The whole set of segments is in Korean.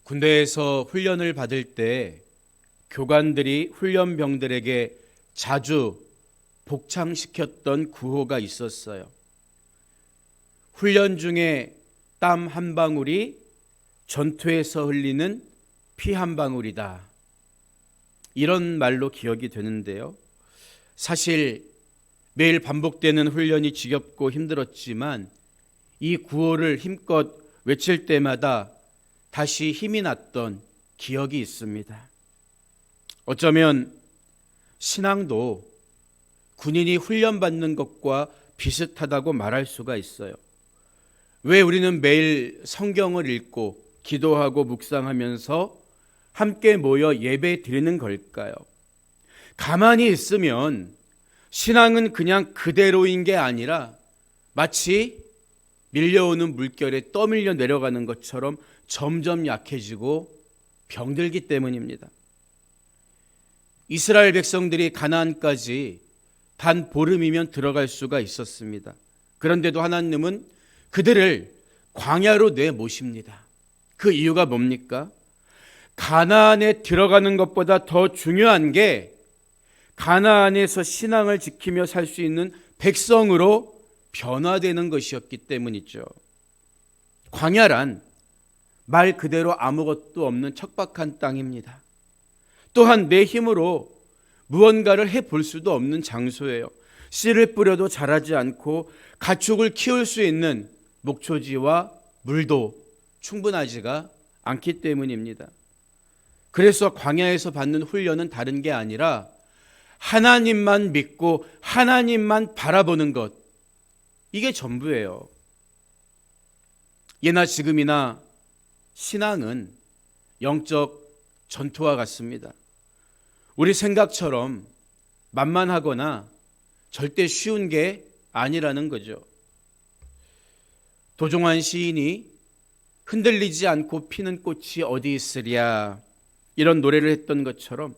군대에서 훈련을 받을 때 교관들이 훈련병들에게 자주 복창시켰던 구호가 있었어요. 훈련 중에 땀 한 방울이 전투에서 흘리는 피 한 방울이다. 이런 말로 기억이 되는데요. 사실 매일 반복되는 훈련이 지겹고 힘들었지만 이 구호를 힘껏 외칠 때마다 다시 힘이 났던 기억이 있습니다. 어쩌면 신앙도 군인이 훈련받는 것과 비슷하다고 말할 수가 있어요. 왜 우리는 매일 성경을 읽고 기도하고 묵상하면서 함께 모여 예배 드리는 걸까요? 가만히 있으면 신앙은 그냥 그대로인 게 아니라 마치 밀려오는 물결에 떠밀려 내려가는 것처럼 점점 약해지고 병들기 때문입니다. 이스라엘 백성들이 가나안까지 단 보름이면 들어갈 수가 있었습니다. 그런데도 하나님은 그들을 광야로 내모십니다. 그 이유가 뭡니까? 가나안에 들어가는 것보다 더 중요한 게 가나안에서 신앙을 지키며 살 수 있는 백성으로 변화되는 것이었기 때문이죠. 광야란 말 그대로 아무것도 없는 척박한 땅입니다. 또한 내 힘으로 무언가를 해볼 수도 없는 장소예요. 씨를 뿌려도 자라지 않고 가축을 키울 수 있는 목초지와 물도 충분하지가 않기 때문입니다. 그래서 광야에서 받는 훈련은 다른 게 아니라 하나님만 믿고 하나님만 바라보는 것, 이게 전부예요. 예나 지금이나 신앙은 영적 전투와 같습니다. 우리 생각처럼 만만하거나 절대 쉬운 게 아니라는 거죠. 도종환 시인이 흔들리지 않고 피는 꽃이 어디 있으랴 이런 노래를 했던 것처럼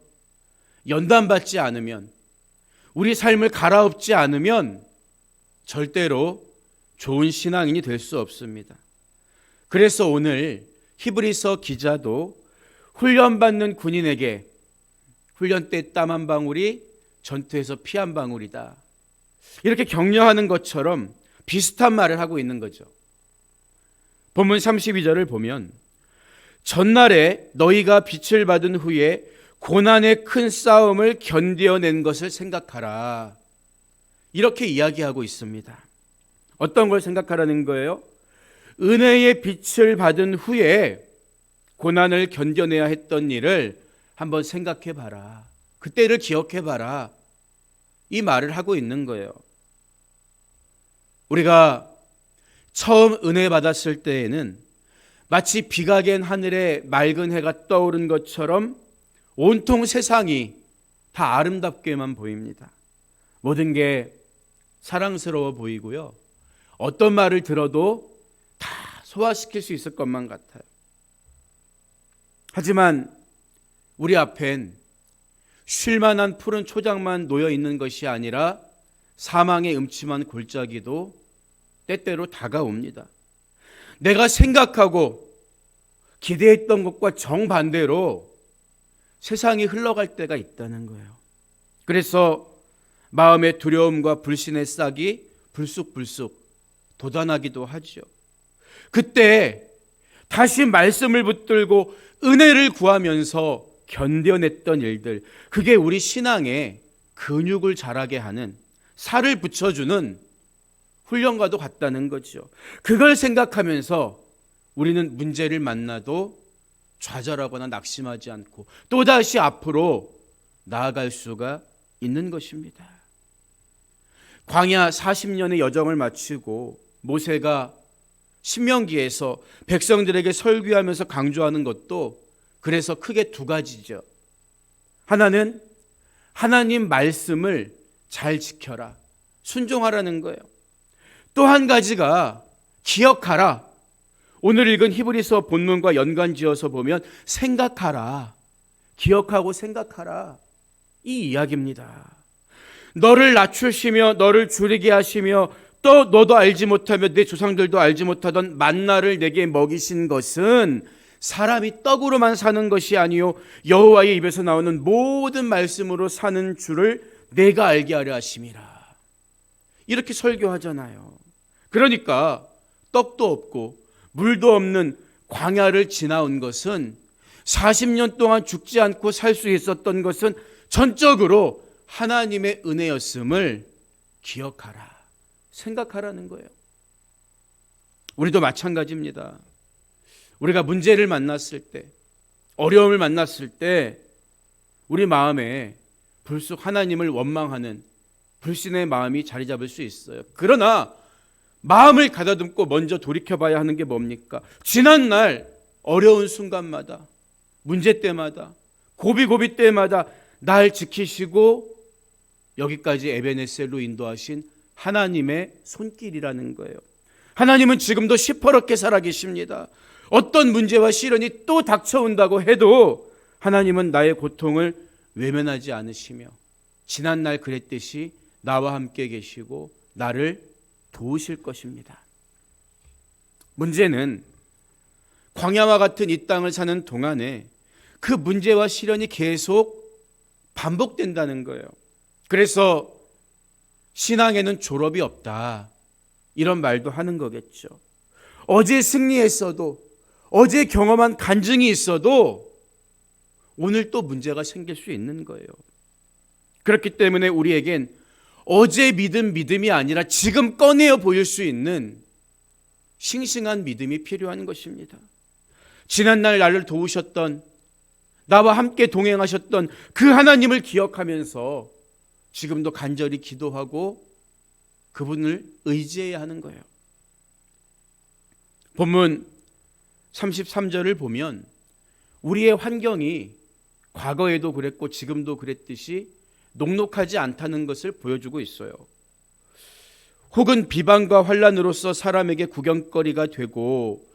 연단받지 않으면, 우리 삶을 갈아엎지 않으면 절대로 좋은 신앙인이 될 수 없습니다. 그래서 오늘 히브리서 기자도 훈련받는 군인에게 훈련 때 땀 한 방울이 전투에서 피 한 방울이다, 이렇게 격려하는 것처럼 비슷한 말을 하고 있는 거죠. 본문 32절을 보면 전날에 너희가 빛을 받은 후에 고난의 큰 싸움을 견뎌낸 것을 생각하라, 이렇게 이야기하고 있습니다. 어떤 걸 생각하라는 거예요? 은혜의 빛을 받은 후에 고난을 견뎌내야 했던 일을 한번 생각해 봐라, 그때를 기억해 봐라, 이 말을 하고 있는 거예요. 우리가 처음 은혜 받았을 때에는 마치 비가 갠 하늘에 맑은 해가 떠오른 것처럼 온통 세상이 다 아름답게만 보입니다. 모든 게 사랑스러워 보이고요, 어떤 말을 들어도 다 소화시킬 수 있을 것만 같아요. 하지만 우리 앞엔 쉴만한 푸른 초장만 놓여 있는 것이 아니라 사망의 음침한 골짜기도 때때로 다가옵니다. 내가 생각하고 기대했던 것과 정반대로 세상이 흘러갈 때가 있다는 거예요. 그래서 마음의 두려움과 불신의 싹이 불쑥불쑥 돋아나기도 하죠. 그때 다시 말씀을 붙들고 은혜를 구하면서 견뎌냈던 일들, 그게 우리 신앙에 근육을 자라게 하는, 살을 붙여주는 훈련과도 같다는 거죠. 그걸 생각하면서 우리는 문제를 만나도 좌절하거나 낙심하지 않고 또다시 앞으로 나아갈 수가 있는 것입니다. 광야 40년의 여정을 마치고 모세가 신명기에서 백성들에게 설교하면서 강조하는 것도 그래서 크게 두 가지죠. 하나는 하나님 말씀을 잘 지켜라, 순종하라는 거예요. 또 한 가지가 기억하라. 오늘 읽은 히브리서 본문과 연관지어서 보면 생각하라, 기억하고 생각하라, 이 이야기입니다. 너를 낮추시며 너를 줄이게 하시며 또 너도 알지 못하며 내 조상들도 알지 못하던 만나를 내게 먹이신 것은 사람이 떡으로만 사는 것이 아니요 여호와의 입에서 나오는 모든 말씀으로 사는 줄을 내가 알게 하려 하심이라. 이렇게 설교하잖아요. 그러니까 떡도 없고 물도 없는 광야를 지나온 것은 40년 동안 죽지 않고 살 수 있었던 것은 전적으로 하나님의 은혜였음을 기억하라, 생각하라는 거예요. 우리도 마찬가지입니다. 우리가 문제를 만났을 때, 어려움을 만났을 때 우리 마음에 불쑥 하나님을 원망하는 불신의 마음이 자리 잡을 수 있어요. 그러나 마음을 가다듬고 먼저 돌이켜봐야 하는 게 뭡니까? 지난날 어려운 순간마다, 문제 때마다, 고비고비 때마다 날 지키시고 여기까지 에베네셀로 인도하신 하나님의 손길이라는 거예요. 하나님은 지금도 시퍼렇게 살아계십니다. 어떤 문제와 시련이 또 닥쳐온다고 해도 하나님은 나의 고통을 외면하지 않으시며 지난날 그랬듯이 나와 함께 계시고 나를 도우실 것입니다. 문제는 광야와 같은 이 땅을 사는 동안에 그 문제와 시련이 계속 반복된다는 거예요. 그래서 신앙에는 졸업이 없다, 이런 말도 하는 거겠죠. 어제 승리했어도, 어제 경험한 간증이 있어도 오늘 또 문제가 생길 수 있는 거예요. 그렇기 때문에 우리에겐 어제 믿은 믿음이 아니라 지금 꺼내어 보일 수 있는 싱싱한 믿음이 필요한 것입니다. 지난날 나를 도우셨던, 나와 함께 동행하셨던 그 하나님을 기억하면서 지금도 간절히 기도하고 그분을 의지해야 하는 거예요. 본문 33절을 보면 우리의 환경이 과거에도 그랬고 지금도 그랬듯이 녹록하지 않다는 것을 보여주고 있어요. 혹은 비방과 환난으로서 사람에게 구경거리가 되고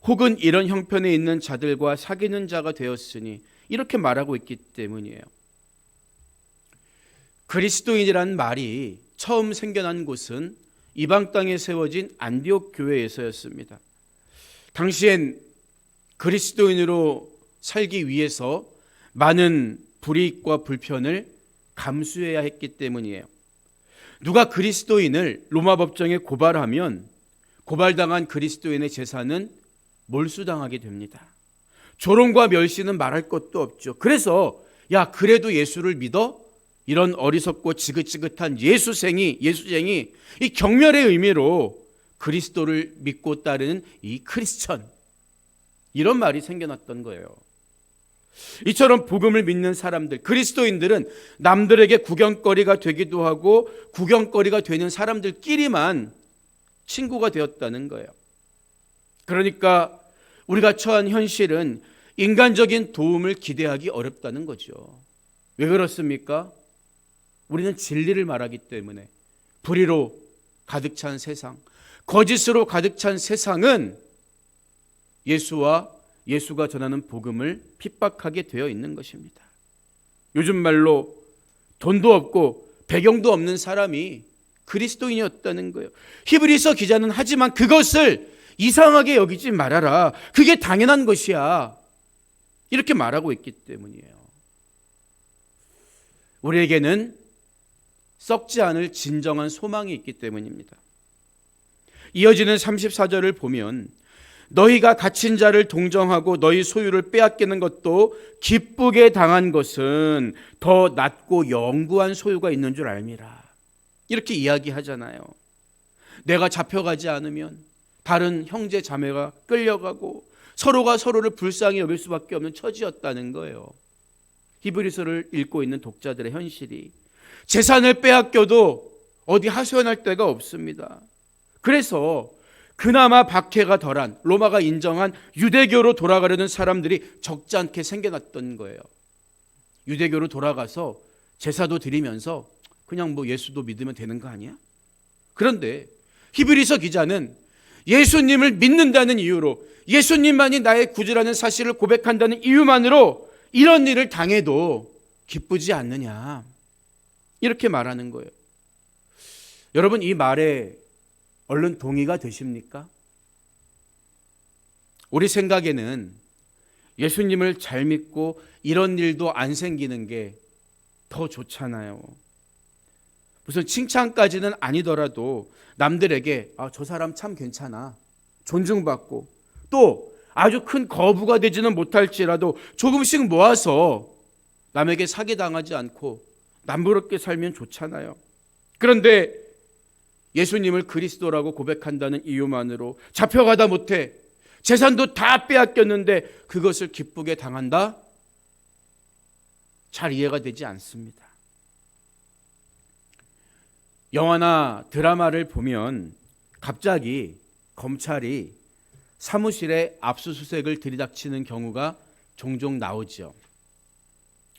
혹은 이런 형편에 있는 자들과 사귀는 자가 되었으니, 이렇게 말하고 있기 때문이에요. 그리스도인이라는 말이 처음 생겨난 곳은 이방 땅에 세워진 안디옥 교회에서였습니다. 당시엔 그리스도인으로 살기 위해서 많은 불이익과 불편을 감수해야 했기 때문이에요. 누가 그리스도인을 로마 법정에 고발하면 고발당한 그리스도인의 재산은 몰수당하게 됩니다. 조롱과 멸시는 말할 것도 없죠. 그래서 야, 그래도 예수를 믿어? 이런 어리석고 지긋지긋한 예수쟁이 이 경멸의 의미로 그리스도를 믿고 따르는 이 크리스천, 이런 말이 생겨났던 거예요. 이처럼 복음을 믿는 사람들, 그리스도인들은 남들에게 구경거리가 되기도 하고 구경거리가 되는 사람들끼리만 친구가 되었다는 거예요. 그러니까 우리가 처한 현실은 인간적인 도움을 기대하기 어렵다는 거죠. 왜 그렇습니까? 우리는 진리를 말하기 때문에. 불의로 가득 찬 세상, 거짓으로 가득 찬 세상은 예수가 전하는 복음을 핍박하게 되어 있는 것입니다. 요즘 말로 돈도 없고 배경도 없는 사람이 그리스도인이었다는 거예요. 히브리서 기자는 하지만 그것을 이상하게 여기지 말아라, 그게 당연한 것이야, 이렇게 말하고 있기 때문이에요. 우리에게는 썩지 않을 진정한 소망이 있기 때문입니다. 이어지는 34절을 보면 너희가 갇힌 자를 동정하고 너희 소유를 빼앗기는 것도 기쁘게 당한 것은 더 낫고 영구한 소유가 있는 줄 알미라, 이렇게 이야기하잖아요. 내가 잡혀가지 않으면 다른 형제 자매가 끌려가고 서로가 서로를 불쌍히 여길 수밖에 없는 처지였다는 거예요. 히브리서를 읽고 있는 독자들의 현실이, 재산을 빼앗겨도 어디 하소연할 데가 없습니다. 그래서 그나마 박해가 덜한 로마가 인정한 유대교로 돌아가려는 사람들이 적지 않게 생겨났던 거예요. 유대교로 돌아가서 제사도 드리면서 그냥 예수도 믿으면 되는 거 아니야? 그런데 히브리서 기자는 예수님을 믿는다는 이유로, 예수님만이 나의 구주라는 사실을 고백한다는 이유만으로 이런 일을 당해도 기쁘지 않느냐, 이렇게 말하는 거예요. 여러분, 이 말에 얼른 동의가 되십니까? 우리 생각에는 예수님을 잘 믿고 이런 일도 안 생기는 게 더 좋잖아요. 무슨 칭찬까지는 아니더라도 남들에게 저 사람 참 괜찮아, 존중받고, 또 아주 큰 거부가 되지는 못할지라도 조금씩 모아서 남에게 사기당하지 않고 남부럽게 살면 좋잖아요. 그런데 예수님을 그리스도라고 고백한다는 이유만으로 잡혀가다 못해 재산도 다 빼앗겼는데 그것을 기쁘게 당한다? 잘 이해가 되지 않습니다. 영화나 드라마를 보면 갑자기 검찰이 사무실에 압수수색을 들이닥치는 경우가 종종 나오죠.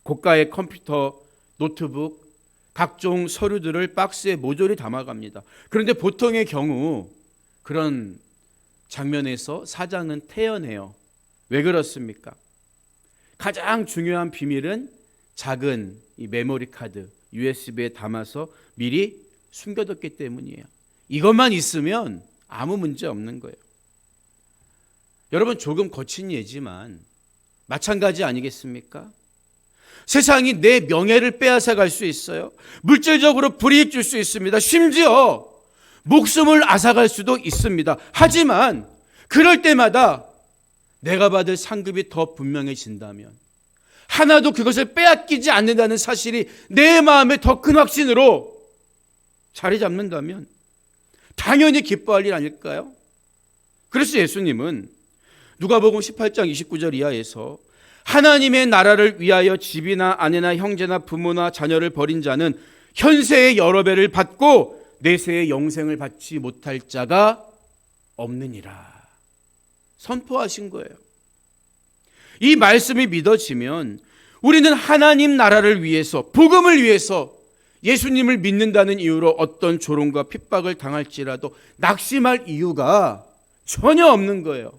고가의 컴퓨터, 노트북, 각종 서류들을 박스에 모조리 담아갑니다. 그런데 보통의 경우 그런 장면에서 사장은 태연해요. 왜 그렇습니까? 가장 중요한 비밀은 작은 이 메모리 카드, USB에 담아서 미리 숨겨뒀기 때문이에요. 이것만 있으면 아무 문제 없는 거예요. 여러분, 조금 거친 예지만 마찬가지 아니겠습니까? 세상이 내 명예를 빼앗아 갈 수 있어요. 물질적으로 불이익 줄 수 있습니다. 심지어 목숨을 앗아갈 수도 있습니다. 하지만 그럴 때마다 내가 받을 상급이 더 분명해진다면, 하나도 그것을 빼앗기지 않는다는 사실이 내 마음에 더 큰 확신으로 자리 잡는다면 당연히 기뻐할 일 아닐까요? 그래서 예수님은 누가복음 18장 29절 이하에서 하나님의 나라를 위하여 집이나 아내나 형제나 부모나 자녀를 버린 자는 현세의 여러 배를 받고 내세의 영생을 받지 못할 자가 없느니라 선포하신 거예요. 이 말씀이 믿어지면 우리는 하나님 나라를 위해서, 복음을 위해서 예수님을 믿는다는 이유로 어떤 조롱과 핍박을 당할지라도 낙심할 이유가 전혀 없는 거예요.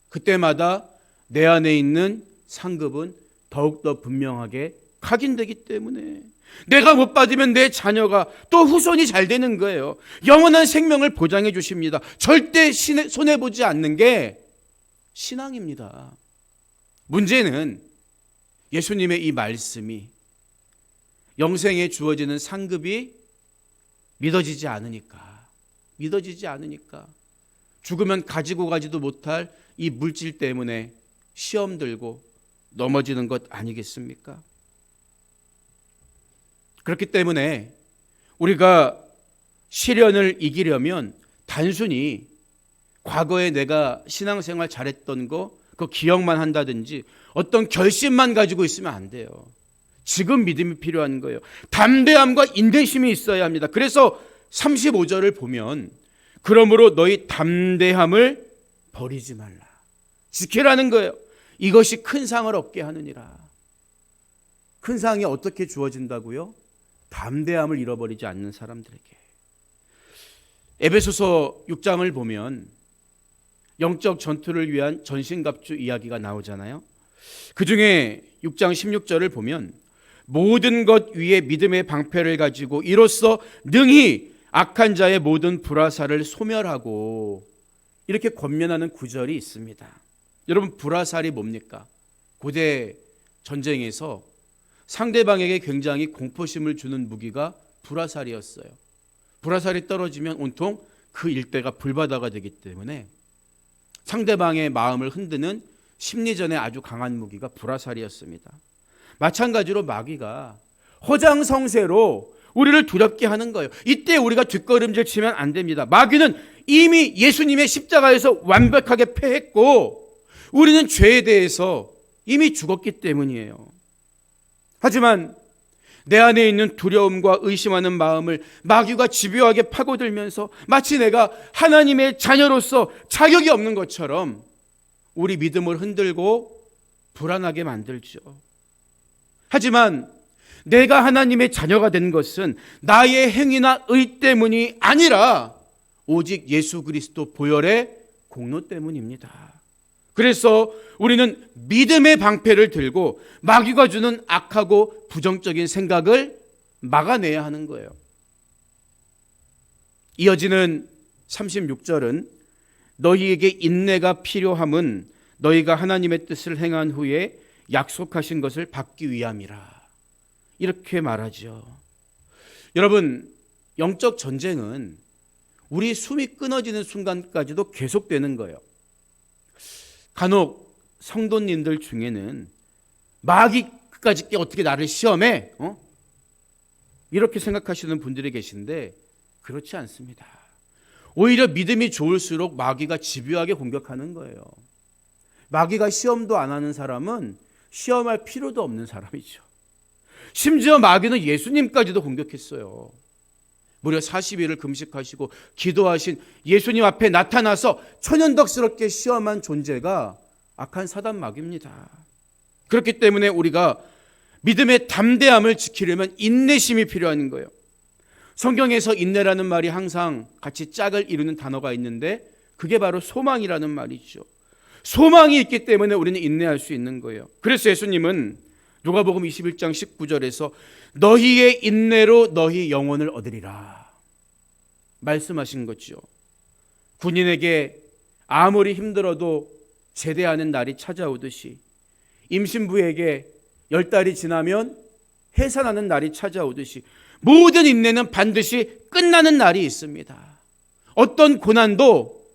그때마다 내 안에 있는 상급은 더욱더 분명하게 각인되기 때문에 내가 못 받으면 내 자녀가 또 후손이 잘 되는 거예요. 영원한 생명을 보장해 주십니다. 절대 손해보지 않는 게 신앙입니다. 문제는 예수님의 이 말씀이 영생에 주어지는 상급이 믿어지지 않으니까 죽으면 가지고 가지도 못할 이 물질 때문에 시험 들고 넘어지는 것 아니겠습니까? 그렇기 때문에 우리가 시련을 이기려면 단순히 과거에 내가 신앙생활 잘했던 거 그 기억만 한다든지 어떤 결심만 가지고 있으면 안 돼요. 지금 믿음이 필요한 거예요. 담대함과 인내심이 있어야 합니다. 그래서 35절을 보면 그러므로 너희 담대함을 버리지 말라. 지키라는 거예요. 이것이 큰 상을 얻게 하느니라. 큰 상이 어떻게 주어진다고요? 담대함을 잃어버리지 않는 사람들에게. 에베소서 6장을 보면 영적 전투를 위한 전신갑주 이야기가 나오잖아요. 그중에 6장 16절을 보면 모든 것 위에 믿음의 방패를 가지고 이로써 능히 악한 자의 모든 불화살을 소멸하고, 이렇게 권면하는 구절이 있습니다. 여러분, 불화살이 뭡니까? 고대 전쟁에서 상대방에게 굉장히 공포심을 주는 무기가 불화살이었어요. 불화살이 떨어지면 온통 그 일대가 불바다가 되기 때문에 상대방의 마음을 흔드는 심리전에 아주 강한 무기가 불화살이었습니다. 마찬가지로 마귀가 허장성세로 우리를 두렵게 하는 거예요. 이때 우리가 뒷걸음질 치면 안 됩니다. 마귀는 이미 예수님의 십자가에서 완벽하게 패했고 우리는 죄에 대해서 이미 죽었기 때문이에요. 하지만 내 안에 있는 두려움과 의심하는 마음을 마귀가 집요하게 파고들면서 마치 내가 하나님의 자녀로서 자격이 없는 것처럼 우리 믿음을 흔들고 불안하게 만들죠. 하지만 내가 하나님의 자녀가 된 것은 나의 행위나 의 때문이 아니라 오직 예수 그리스도 보혈의 공로 때문입니다. 그래서 우리는 믿음의 방패를 들고 마귀가 주는 악하고 부정적인 생각을 막아내야 하는 거예요. 이어지는 36절은 너희에게 인내가 필요함은 너희가 하나님의 뜻을 행한 후에 약속하신 것을 받기 위함이라. 이렇게 말하죠. 여러분, 영적 전쟁은 우리 숨이 끊어지는 순간까지도 계속되는 거예요. 간혹 성도님들 중에는 마귀까지 어떻게 나를 시험해? 이렇게 생각하시는 분들이 계신데 그렇지 않습니다. 오히려 믿음이 좋을수록 마귀가 집요하게 공격하는 거예요. 마귀가 시험도 안 하는 사람은 시험할 필요도 없는 사람이죠. 심지어 마귀는 예수님까지도 공격했어요. 무려 40일을 금식하시고 기도하신 예수님 앞에 나타나서 천연덕스럽게 시험한 존재가 악한 사단 마귀입니다. 그렇기 때문에 우리가 믿음의 담대함을 지키려면 인내심이 필요한 거예요. 성경에서 인내라는 말이 항상 같이 짝을 이루는 단어가 있는데 그게 바로 소망이라는 말이죠. 소망이 있기 때문에 우리는 인내할 수 있는 거예요. 그래서 예수님은 누가복음 21장 19절에서 너희의 인내로 너희 영혼을 얻으리라 말씀하신 거죠. 군인에게 아무리 힘들어도 제대하는 날이 찾아오듯이 임신부에게 10달이 지나면 해산하는 날이 찾아오듯이 모든 인내는 반드시 끝나는 날이 있습니다. 어떤 고난도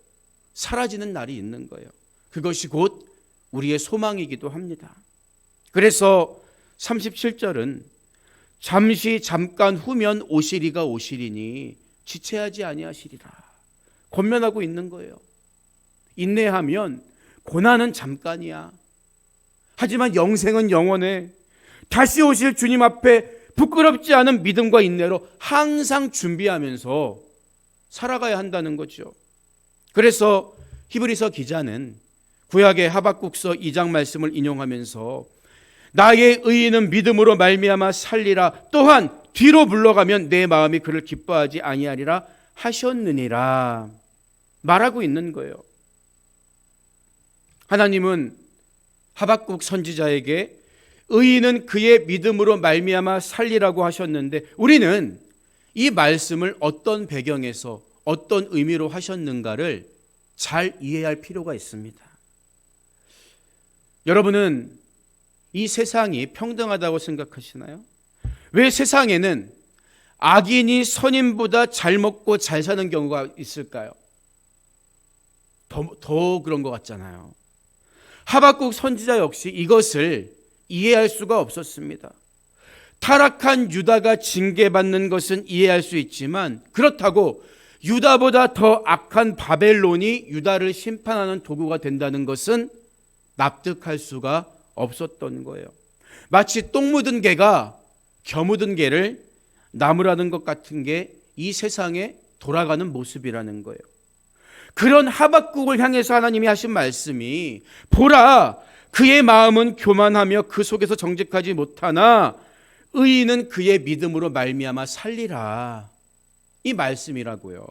사라지는 날이 있는 거예요. 그것이 곧 우리의 소망이기도 합니다. 그래서 37절은 잠깐 후면 오시리가 오시리니 지체하지 아니하시리라 권면하고 있는 거예요. 인내하면 고난은 잠깐이야. 하지만 영생은 영원해. 다시 오실 주님 앞에 부끄럽지 않은 믿음과 인내로 항상 준비하면서 살아가야 한다는 거죠. 그래서 히브리서 기자는 구약의 하박국서 2장 말씀을 인용하면서 나의 의인은 믿음으로 말미암아 살리라. 또한 뒤로 물러가면 내 마음이 그를 기뻐하지 아니하리라 하셨느니라 말하고 있는 거예요. 하나님은 하박국 선지자에게 의인은 그의 믿음으로 말미암아 살리라고 하셨는데 우리는 이 말씀을 어떤 배경에서 어떤 의미로 하셨는가를 잘 이해할 필요가 있습니다. 여러분은 이 세상이 평등하다고 생각하시나요? 왜 세상에는 악인이 선인보다 잘 먹고 잘 사는 경우가 있을까요? 더 그런 것 같잖아요. 하박국 선지자 역시 이것을 이해할 수가 없었습니다. 타락한 유다가 징계받는 것은 이해할 수 있지만 그렇다고 유다보다 더 악한 바벨론이 유다를 심판하는 도구가 된다는 것은 납득할 수가 없었던 거예요. 마치 똥 묻은 개가 겨 묻은 개를 나무라는 것 같은 게 이 세상에 돌아가는 모습이라는 거예요. 그런 하박국을 향해서 하나님이 하신 말씀이 보라 그의 마음은 교만하며 그 속에서 정직하지 못하나 의인은 그의 믿음으로 말미암아 살리라 이 말씀이라고요.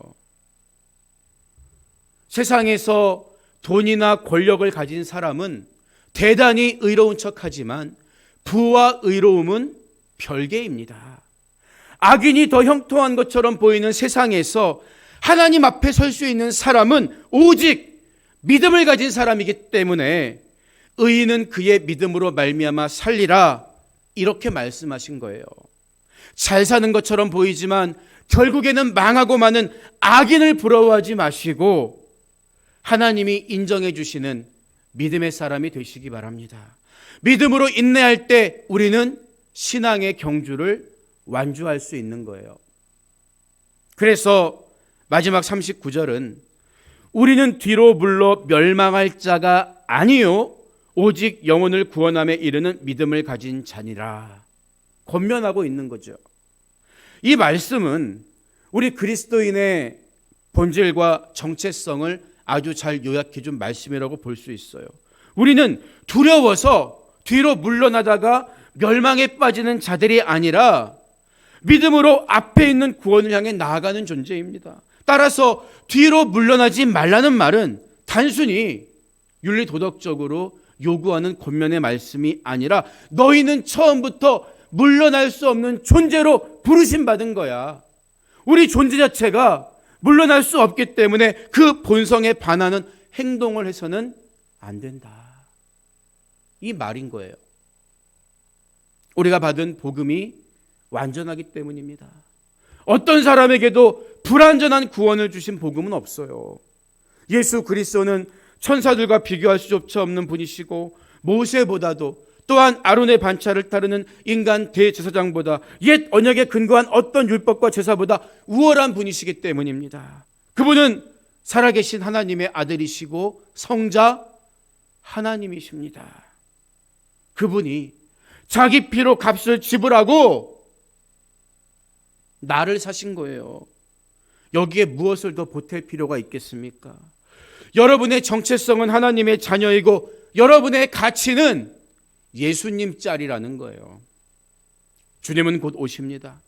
세상에서 돈이나 권력을 가진 사람은 대단히 의로운 척하지만 부와 의로움은 별개입니다. 악인이 더 형통한 것처럼 보이는 세상에서 하나님 앞에 설 수 있는 사람은 오직 믿음을 가진 사람이기 때문에 의인은 그의 믿음으로 말미암아 살리라 이렇게 말씀하신 거예요. 잘 사는 것처럼 보이지만 결국에는 망하고 마는 악인을 부러워하지 마시고 하나님이 인정해 주시는 믿음의 사람이 되시기 바랍니다. 믿음으로 인내할 때 우리는 신앙의 경주를 완주할 수 있는 거예요. 그래서 마지막 39절은 우리는 뒤로 물러 멸망할 자가 아니요 오직 영혼을 구원함에 이르는 믿음을 가진 자니라 권면하고 있는 거죠. 이 말씀은 우리 그리스도인의 본질과 정체성을 아주 잘 요약해 준 말씀이라고 볼 수 있어요. 우리는 두려워서 뒤로 물러나다가 멸망에 빠지는 자들이 아니라 믿음으로 앞에 있는 구원을 향해 나아가는 존재입니다. 따라서 뒤로 물러나지 말라는 말은 단순히 윤리도덕적으로 요구하는 권면의 말씀이 아니라 너희는 처음부터 물러날 수 없는 존재로 부르심받은 거야. 우리 존재 자체가 물러날 수 없기 때문에 그 본성에 반하는 행동을 해서는 안 된다. 이 말인 거예요. 우리가 받은 복음이 완전하기 때문입니다. 어떤 사람에게도 불완전한 구원을 주신 복음은 없어요. 예수 그리스도는 천사들과 비교할 수조차 없는 분이시고 모세보다도 또한 아론의 반차를 따르는 인간 대제사장보다 옛 언약에 근거한 어떤 율법과 제사보다 우월한 분이시기 때문입니다. 그분은 살아계신 하나님의 아들이시고 성자 하나님이십니다. 그분이 자기 피로 값을 지불하고 나를 사신 거예요. 여기에 무엇을 더 보탤 필요가 있겠습니까? 여러분의 정체성은 하나님의 자녀이고 여러분의 가치는 예수님 짤이라는 거예요. 주님은 곧 오십니다.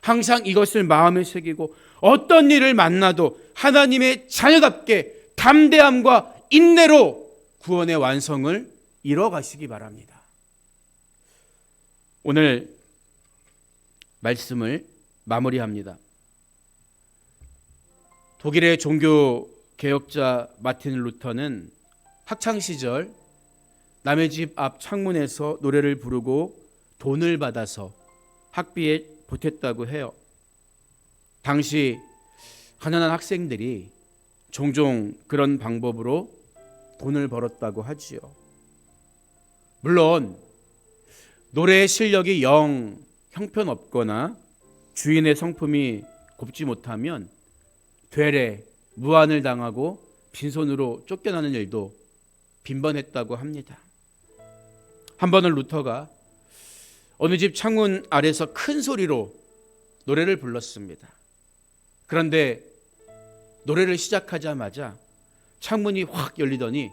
항상 이것을 마음에 새기고 어떤 일을 만나도 하나님의 자녀답게 담대함과 인내로 구원의 완성을 이뤄가시기 바랍니다. 오늘 말씀을 마무리합니다. 독일의 종교 개혁자 마틴 루터는 학창시절 남의 집 앞 창문에서 노래를 부르고 돈을 받아서 학비에 보탰다고 해요. 당시 가난한 학생들이 종종 그런 방법으로 돈을 벌었다고 하지요. 물론 노래의 실력이 영 형편없거나 주인의 성품이 곱지 못하면 되레 무안을 당하고 빈손으로 쫓겨나는 일도 빈번했다고 합니다. 한 번은 루터가 어느 집 창문 아래서 큰 소리로 노래를 불렀습니다. 그런데 노래를 시작하자마자 창문이 확 열리더니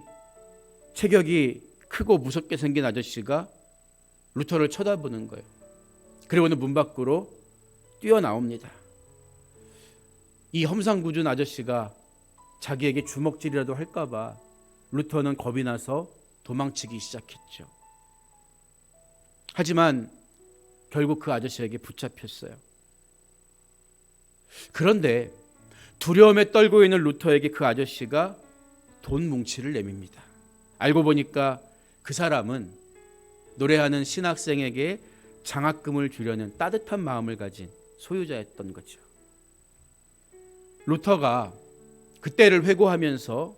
체격이 크고 무섭게 생긴 아저씨가 루터를 쳐다보는 거예요. 그리고는 문 밖으로 뛰어나옵니다. 이 험상궂은 아저씨가 자기에게 주먹질이라도 할까봐 루터는 겁이 나서 도망치기 시작했죠. 하지만 결국 그 아저씨에게 붙잡혔어요. 그런데 두려움에 떨고 있는 루터에게 그 아저씨가 돈 뭉치를 내밉니다. 알고 보니까 그 사람은 노래하는 신학생에게 장학금을 주려는 따뜻한 마음을 가진 소유자였던 거죠. 루터가 그때를 회고하면서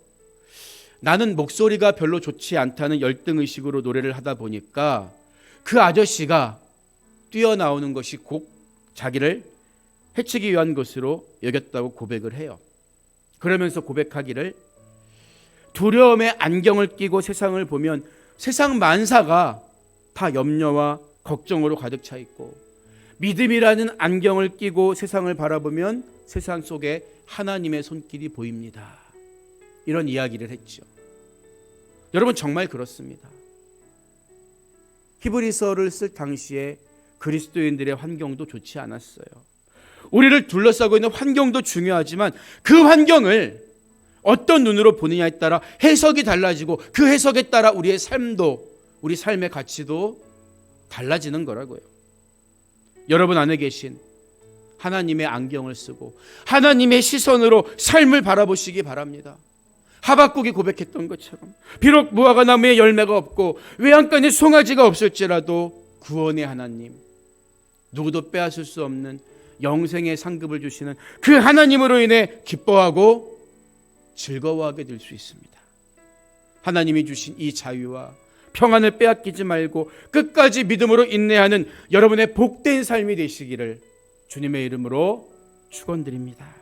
나는 목소리가 별로 좋지 않다는 열등의식으로 노래를 하다 보니까 그 아저씨가 뛰어나오는 것이 곧 자기를 해치기 위한 것으로 여겼다고 고백을 해요. 그러면서 고백하기를 두려움의 안경을 끼고 세상을 보면 세상 만사가 다 염려와 걱정으로 가득 차 있고 믿음이라는 안경을 끼고 세상을 바라보면 세상 속에 하나님의 손길이 보입니다. 이런 이야기를 했죠. 여러분 정말 그렇습니다. 히브리서를 쓸 당시에 그리스도인들의 환경도 좋지 않았어요. 우리를 둘러싸고 있는 환경도 중요하지만 그 환경을 어떤 눈으로 보느냐에 따라 해석이 달라지고 그 해석에 따라 우리의 삶도 우리 삶의 가치도 달라지는 거라고요. 여러분 안에 계신 하나님의 안경을 쓰고 하나님의 시선으로 삶을 바라보시기 바랍니다. 하박국이 고백했던 것처럼 비록 무화과 나무에 열매가 없고 외양간에 송아지가 없을지라도 구원의 하나님, 누구도 빼앗을 수 없는 영생의 상급을 주시는 그 하나님으로 인해 기뻐하고 즐거워하게 될 수 있습니다. 하나님이 주신 이 자유와 평안을 빼앗기지 말고 끝까지 믿음으로 인내하는 여러분의 복된 삶이 되시기를 주님의 이름으로 축원드립니다.